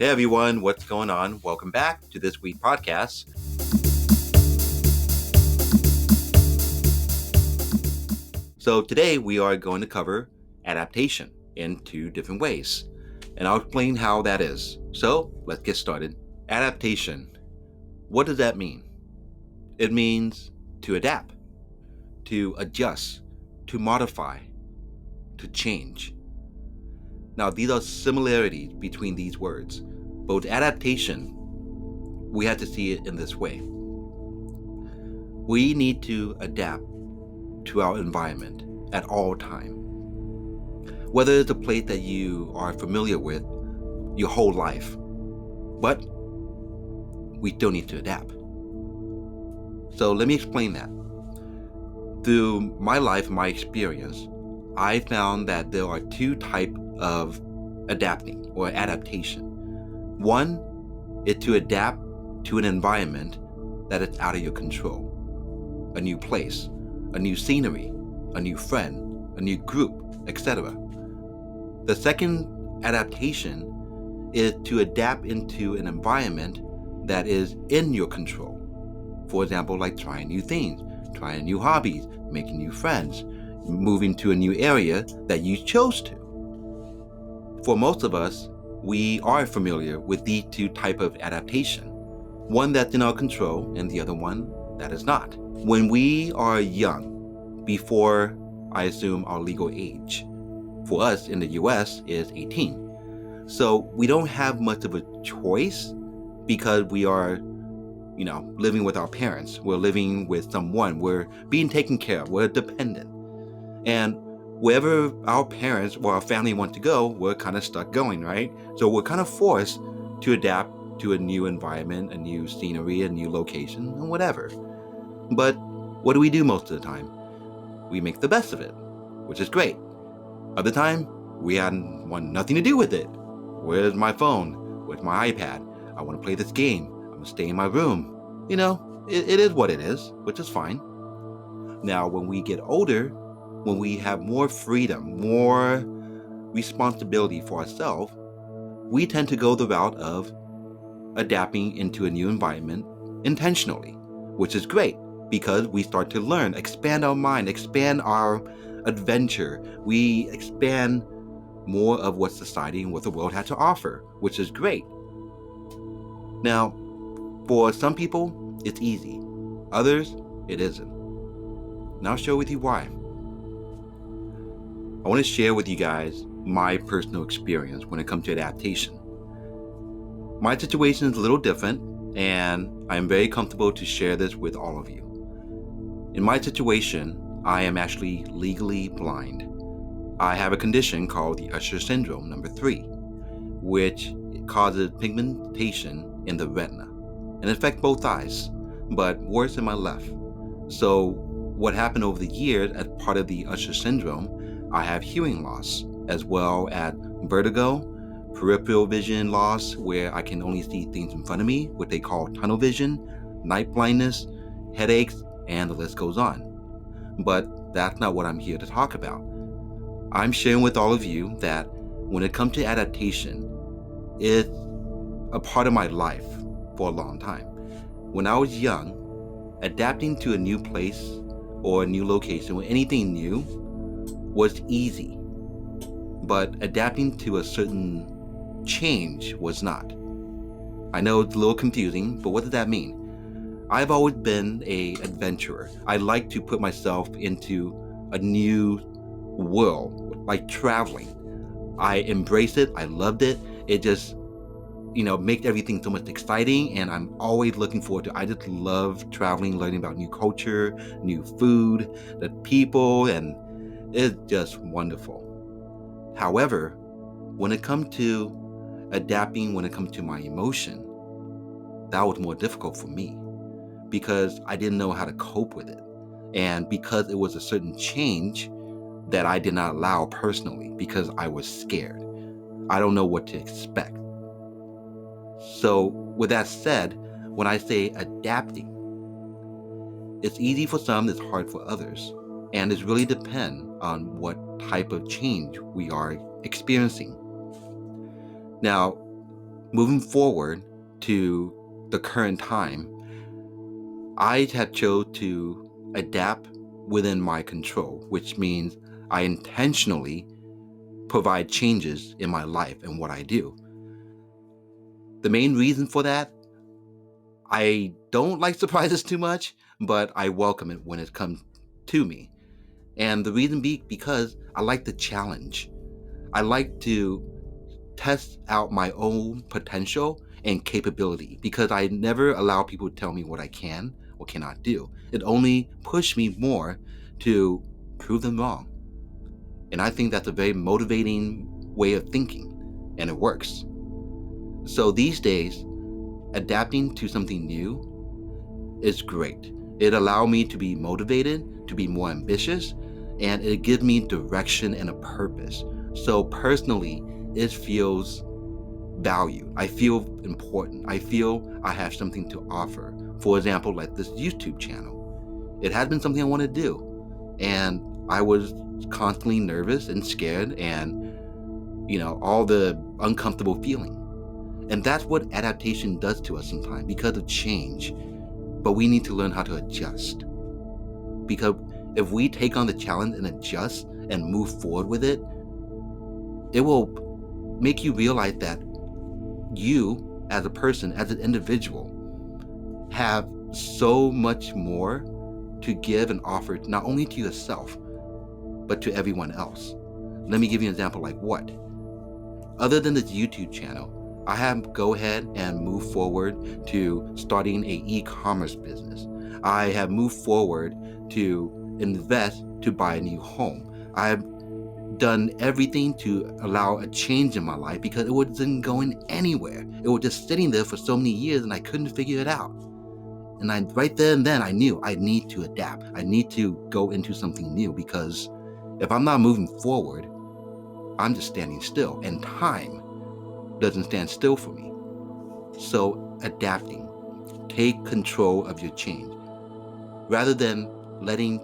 Hey everyone, what's going on? Welcome back to this week's podcast. So today we are going to cover adaptation in two different ways, and I'll explain how that is. So let's get started. Adaptation. What does that mean? It means to adapt, to adjust, to modify, to change. Now, these are similarities between these words. But with adaptation, we have to see it in this way. We need to adapt to our environment at all times. Whether it's a place that you are familiar with your whole life, but we still need to adapt. So let me explain that. Through my life, my experience, I found that there are two types of adapting or adaptation. One is to adapt to an environment that is out of your control. A new place, a new scenery, a new friend, a new group, etc. The second adaptation is to adapt into an environment that is in your control. For example, like trying new things, trying new hobbies, making new friends, moving to a new area that you chose to. For most of us, we are familiar with these two types of adaptation. One that's in our control and the other one that is not. When we are young, before I assume our legal age, for us in the US is 18. So we don't have much of a choice because we are, living with our parents. We're living with someone. We're being taken care of. We're dependent. And wherever our parents or our family want to go, we're kind of stuck going, right? So we're kind of forced to adapt to a new environment, a new scenery, a new location, and whatever. But what do we do most of the time? We make the best of it, which is great. Other time, we want nothing to do with it. Where's my phone? Where's my iPad? I want to play this game. I'm going to stay in my room. It is what it is, which is fine. Now, when we get older, when we have more freedom, more responsibility for ourselves, we tend to go the route of adapting into a new environment intentionally, which is great because we start to learn, expand our mind, expand our adventure. We expand more of what society and what the world had to offer, which is great. Now, for some people, it's easy. Others, it isn't. And I'll share with you why. I want to share with you guys my personal experience when it comes to adaptation. My situation is a little different, and I'm very comfortable to share this with all of you. In my situation, I am actually legally blind. I have a condition called the Usher syndrome number 3, which causes pigmentation in the retina and affects both eyes, but worse in my left. So what happened over the years as part of the Usher syndrome, I have hearing loss as well as vertigo, peripheral vision loss where I can only see things in front of me, what they call tunnel vision, night blindness, headaches, and the list goes on. But that's not what I'm here to talk about. I'm sharing with all of you that when it comes to adaptation, it's a part of my life for a long time. When I was young, adapting to a new place or a new location or anything new was easy, but adapting to a certain change was not. I know it's a little confusing, but what does that mean? I've always been an adventurer. I like to put myself into a new world, like traveling. I embraced it. I loved it. It just, makes everything so much exciting, and I'm always looking forward to it. I just love traveling, learning about new culture, new food, the people, and it's just wonderful. However, when it comes to adapting, when it comes to my emotion, that was more difficult for me because I didn't know how to cope with it. And because it was a certain change that I did not allow personally because I was scared. I don't know what to expect. So with that said, when I say adapting, it's easy for some, it's hard for others. And it really depends on what type of change we are experiencing. Now, moving forward to the current time, I have chose to adapt within my control, which means I intentionally provide changes in my life and what I do. The main reason for that, I don't like surprises too much, but I welcome it when it comes to me. And the reason because I like the challenge. I like to test out my own potential and capability because I never allow people to tell me what I can or cannot do. It only pushed me more to prove them wrong. And I think that's a very motivating way of thinking, and it works. So these days, adapting to something new is great. It allowed me to be motivated, to be more ambitious, and it gives me direction and a purpose. So personally, it feels valued. I feel important. I feel I have something to offer. For example, like this YouTube channel. It had been something I wanted to do. And I was constantly nervous and scared and, all the uncomfortable feeling. And that's what adaptation does to us sometimes because of change. But we need to learn how to adjust. Because if we take on the challenge and adjust and move forward with it, it will make you realize that you, as a person, as an individual, have so much more to give and offer, not only to yourself, but to everyone else. Let me give you an example like what? Other than this YouTube channel, I have go ahead and move forward to starting a e-commerce business. I have moved forward to invest to buy a new home. I've done everything to allow a change in my life because it wasn't going anywhere. It was just sitting there for so many years and I couldn't figure it out. And right there and then I knew I need to adapt. I need to go into something new because if I'm not moving forward, I'm just standing still, and time doesn't stand still for me. So adapting, take control of your change rather than letting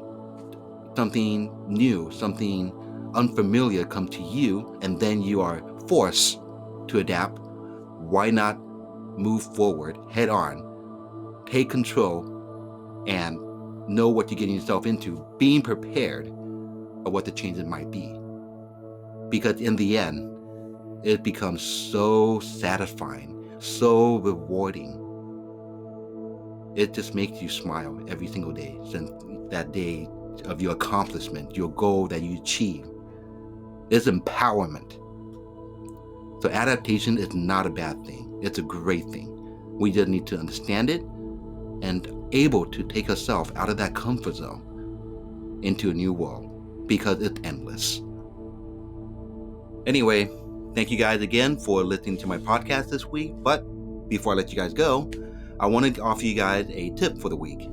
something new, something unfamiliar come to you and then you are forced to adapt. Why not move forward head on, take control, and know what you're getting yourself into, being prepared of what the changes might be. Because in the end, it becomes so satisfying, so rewarding. It just makes you smile every single day since that day of your accomplishment, your goal that you achieve. It's empowerment. So adaptation is not a bad thing. It's a great thing. We just need to understand it and able to take ourselves out of that comfort zone into a new world because it's endless. Anyway, thank you guys again for listening to my podcast this week. But before I let you guys go, I want to offer you guys a tip for the week.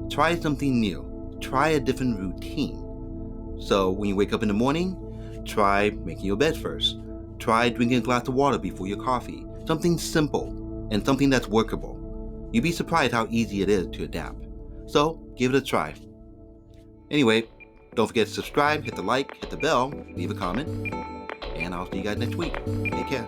Try something new. Try a different routine. So when you wake up in the morning, try making your bed first. Try drinking a glass of water before your coffee. Something simple and something that's workable. You'd be surprised how easy it is to adapt. So give it a try. Anyway, don't forget to subscribe, hit the like, hit the bell, leave a comment, and I'll see you guys next week. Take care.